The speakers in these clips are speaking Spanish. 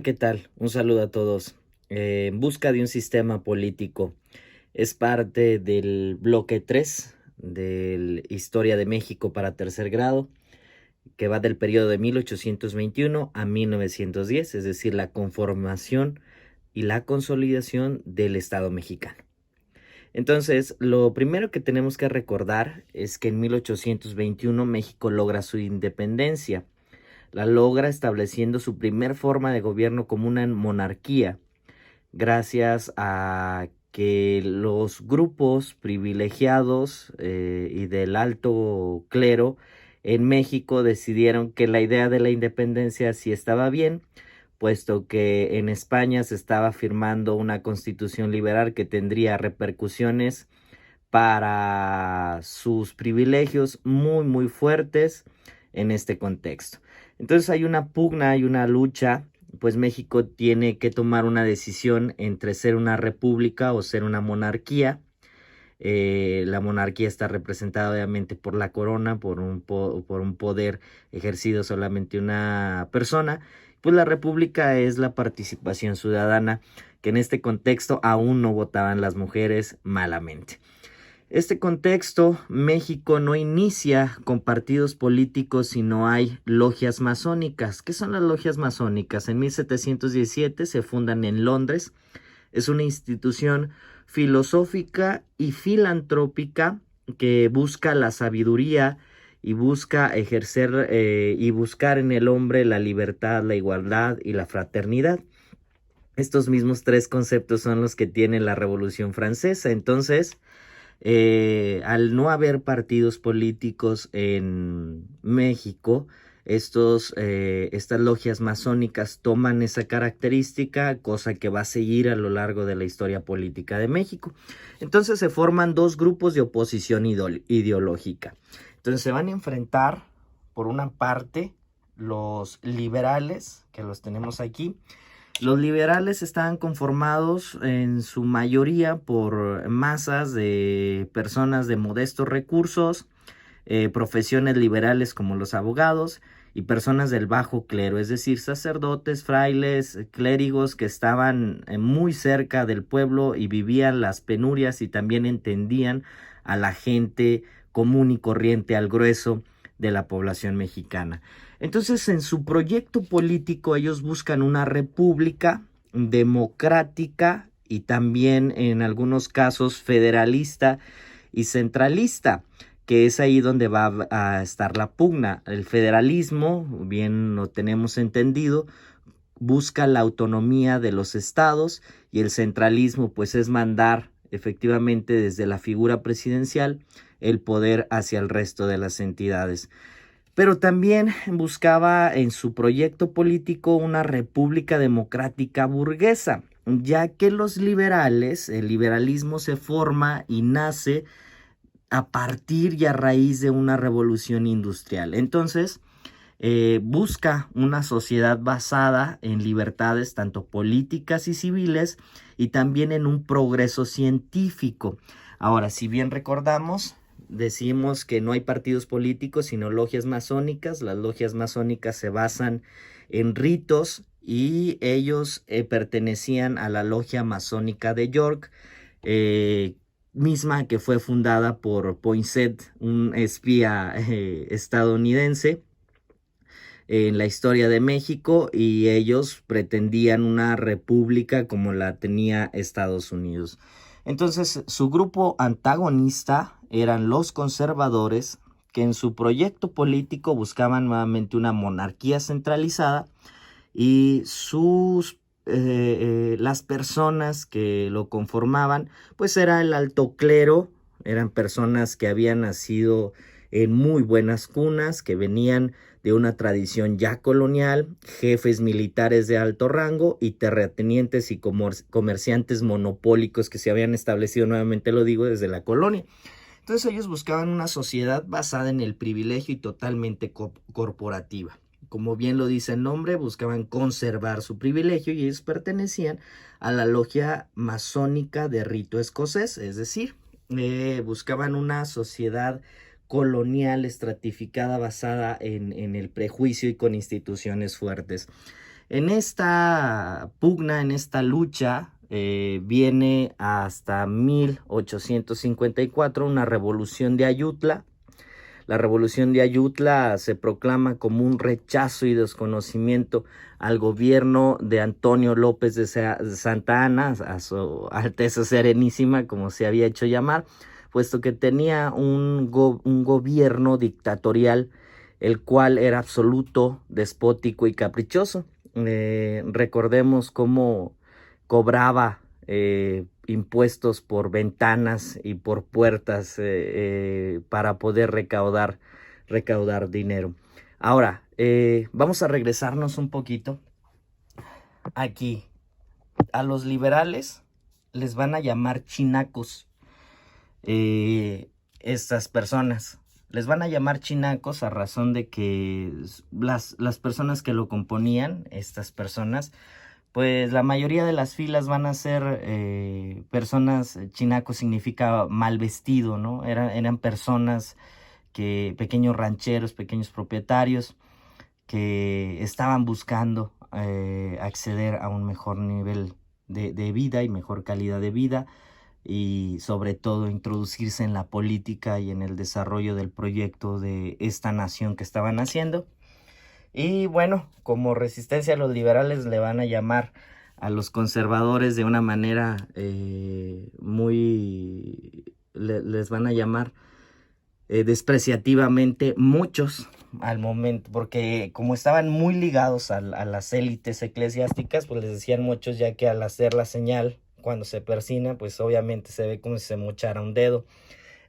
Hola, ¿qué tal? Un saludo a todos. En busca de un sistema político es parte del bloque 3 de Historia de México para tercer grado, que va del periodo de 1821 a 1910, es decir, la conformación y la consolidación del Estado mexicano. Entonces, lo primero que tenemos que recordar es que en 1821 México logra su independencia. La logra estableciendo su primer forma de gobierno como una monarquía, gracias a que los grupos privilegiados y del alto clero en México decidieron que la idea de la independencia sí estaba bien, puesto que en España se estaba firmando una constitución liberal que tendría repercusiones para sus privilegios muy fuertes en este contexto. Entonces hay una pugna, hay una lucha, pues México tiene que tomar una decisión entre ser una república o ser una monarquía. La monarquía está representada obviamente por la corona, por un poder ejercido solamente una persona. Pues la república es la participación ciudadana, que en este contexto aún no votaban las mujeres malamente. Este contexto, México no inicia con partidos políticos, sino hay logias masónicas. ¿Qué son las logias masónicas? En 1717 se fundan en Londres. Es una institución filosófica y filantrópica que busca la sabiduría y busca ejercer y buscar en el hombre la libertad, la igualdad y la fraternidad. Estos mismos tres conceptos son los que tiene la Revolución Francesa. Entonces, al no haber partidos políticos en México, estas logias masónicas toman esa característica, cosa que va a seguir a lo largo de la historia política de México. Entonces se forman dos grupos de oposición ideológica. Entonces se van a enfrentar, por una parte, los liberales, que los tenemos aquí. Los liberales estaban conformados en su mayoría por masas de personas de modestos recursos, profesiones liberales como los abogados y personas del bajo clero, es decir, sacerdotes, frailes, clérigos que estaban muy cerca del pueblo y vivían las penurias y también entendían a la gente común y corriente, al grueso de la población mexicana. Entonces, en su proyecto político, ellos buscan una república democrática y también en algunos casos federalista y centralista, que es ahí donde va a estar la pugna. El federalismo, bien lo tenemos entendido, busca la autonomía de los estados, y el centralismo pues es mandar efectivamente desde la figura presidencial el poder hacia el resto de las entidades. Pero también buscaba en su proyecto político una república democrática burguesa, ya que los liberales, el liberalismo se forma y nace a partir y a raíz de una revolución industrial. Entonces, busca una sociedad basada en libertades tanto políticas y civiles, y también en un progreso científico. Ahora, si bien recordamos, decimos que no hay partidos políticos sino logias masónicas. Las logias masónicas se basan en ritos y ellos pertenecían a la logia masónica de York, eh, misma que fue fundada por Poinsett, un espía estadounidense en la historia de México, y ellos pretendían una república como la tenía Estados Unidos. Entonces, su grupo antagonista eran los conservadores, que en su proyecto político buscaban nuevamente una monarquía centralizada, y las personas que lo conformaban pues era el alto clero. Eran personas que habían nacido en muy buenas cunas, que venían de una tradición ya colonial, jefes militares de alto rango y terratenientes y comerciantes monopólicos que se habían establecido, nuevamente lo digo, desde la colonia. Entonces ellos buscaban una sociedad basada en el privilegio y totalmente corporativa. Como bien lo dice el nombre, buscaban conservar su privilegio, y ellos pertenecían a la logia masónica de rito escocés, es decir, buscaban una sociedad colonial estratificada basada en el prejuicio y con instituciones fuertes. En esta pugna, en esta lucha, viene hasta 1854 una revolución de Ayutla. La revolución de Ayutla se proclama como un rechazo y desconocimiento al gobierno de Antonio López de Santa Anna, a su Alteza Serenísima, como se había hecho llamar, puesto que tenía un gobierno dictatorial, el cual era absoluto, despótico y caprichoso. Recordemos cómo cobraba impuestos por ventanas y por puertas para poder recaudar dinero. Ahora, vamos a regresarnos un poquito aquí. A los liberales les van a llamar chinacos, estas personas. Les van a llamar chinacos a razón de que las personas que lo componían, estas personas, pues la mayoría de las filas van a ser personas, chinaco significa mal vestido, ¿no? Eran personas pequeños rancheros, pequeños propietarios, que estaban buscando acceder a un mejor nivel de vida y mejor calidad de vida, y sobre todo introducirse en la política y en el desarrollo del proyecto de esta nación que estaban haciendo. Y bueno, como resistencia a los liberales le van a llamar a los conservadores de una manera les van a llamar despreciativamente muchos al momento, porque como estaban muy ligados a las élites eclesiásticas, pues les decían muchos, ya que al hacer la señal, cuando se persina, pues obviamente se ve como si se mochara un dedo.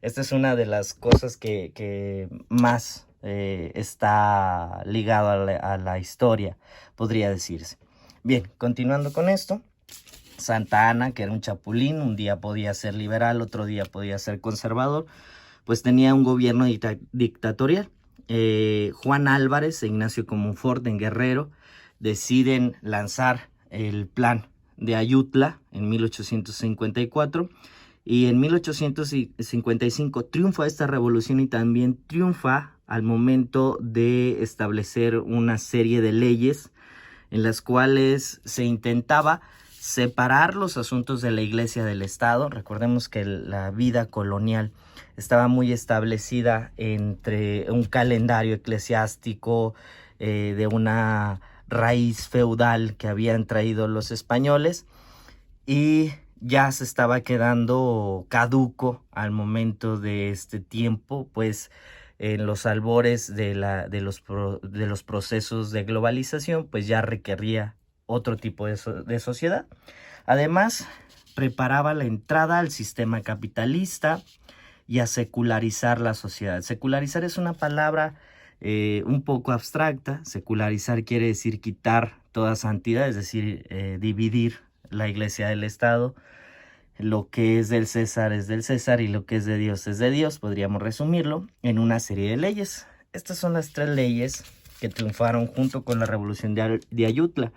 Esta es una de las cosas que más está ligado a la historia, podría decirse. Bien, continuando con esto, Santa Anna, que era un chapulín, un día podía ser liberal, otro día podía ser conservador, pues tenía un gobierno dictatorial. Juan Álvarez e Ignacio Comonfort en Guerrero deciden lanzar el plan de Ayutla en 1854, y en 1855 triunfa esta revolución, y también triunfa al momento de establecer una serie de leyes en las cuales se intentaba separar los asuntos de la iglesia del Estado. Recordemos que la vida colonial estaba muy establecida entre un calendario eclesiástico de una raíz feudal que habían traído los españoles, y ya se estaba quedando caduco al momento de este tiempo, pues en los albores de los procesos de globalización, pues ya requería otro tipo de sociedad. Además, preparaba la entrada al sistema capitalista y a secularizar la sociedad. Secularizar es una palabra un poco abstracta. Secularizar quiere decir quitar toda santidad, es decir, dividir la iglesia del Estado. Lo que es del César es del César y lo que es de Dios es de Dios. Podríamos resumirlo en una serie de leyes. Estas son las 3 leyes que triunfaron junto con la revolución de Ayutla.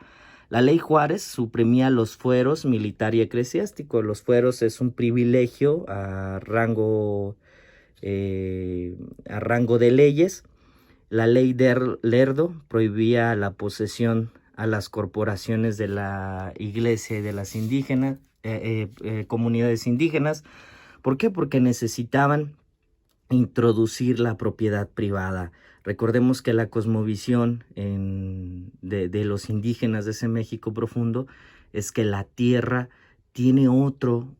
La ley Juárez suprimía los fueros militar y eclesiástico. Los fueros es un privilegio a rango de leyes. La ley de Lerdo prohibía la posesión a las corporaciones de la iglesia y de las indígenas, comunidades indígenas. ¿Por qué? Porque necesitaban introducir la propiedad privada. Recordemos que la cosmovisión de los indígenas de ese México profundo es que la tierra tiene otro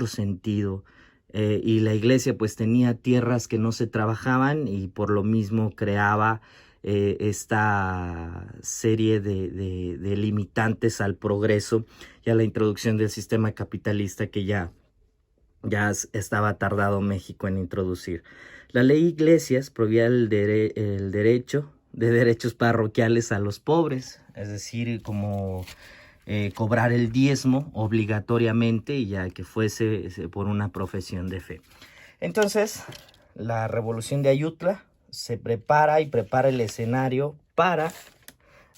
sentido. Y la iglesia pues tenía tierras que no se trabajaban, y por lo mismo creaba esta serie de limitantes al progreso y a la introducción del sistema capitalista que ya estaba tardado México en introducir. La ley Iglesias prohibía el derecho de derechos parroquiales a los pobres, es decir, como cobrar el diezmo obligatoriamente, y ya que fuese por una profesión de fe. Entonces, la revolución de Ayutla se prepara el escenario para,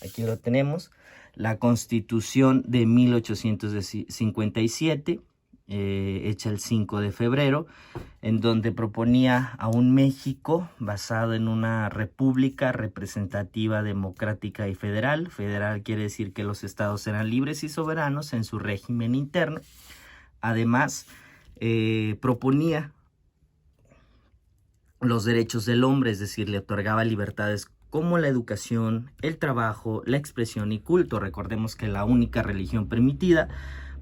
aquí lo tenemos, la Constitución de 1857, hecha el 5 de febrero, en donde proponía a un México basado en una república representativa, democrática y federal. Federal quiere decir que los estados eran libres y soberanos en su régimen interno. Además, proponía los derechos del hombre, es decir, le otorgaba libertades como la educación, el trabajo, la expresión y culto. Recordemos que la única religión permitida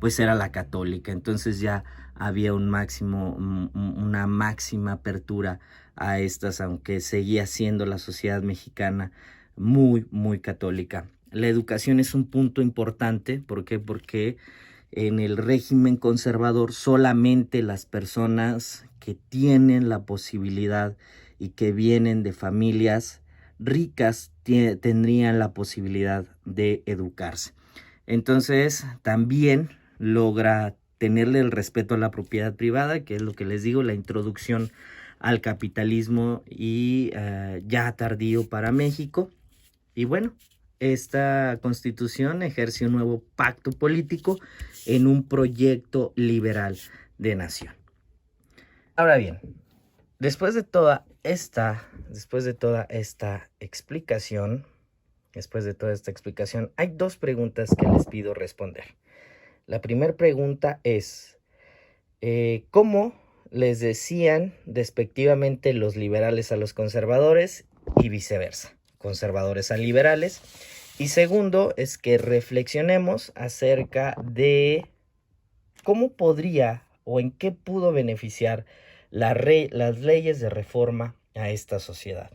pues era la católica, entonces ya había una máxima apertura a estas, aunque seguía siendo la sociedad mexicana muy católica. La educación es un punto importante. ¿Por qué? Porque en el régimen conservador solamente las personas que tienen la posibilidad y que vienen de familias ricas tendrían la posibilidad de educarse. Entonces también logra tenerle el respeto a la propiedad privada, que es lo que les digo, la introducción al capitalismo y ya tardío para México. Y bueno, esta constitución ejerce un nuevo pacto político en un proyecto liberal de nación. Ahora bien, después de toda esta explicación, hay dos preguntas que les pido responder. La primera pregunta es, ¿cómo les decían despectivamente los liberales a los conservadores y viceversa? Conservadores a liberales. Y segundo es que reflexionemos acerca de cómo podría o en qué pudo beneficiar las leyes de reforma a esta sociedad.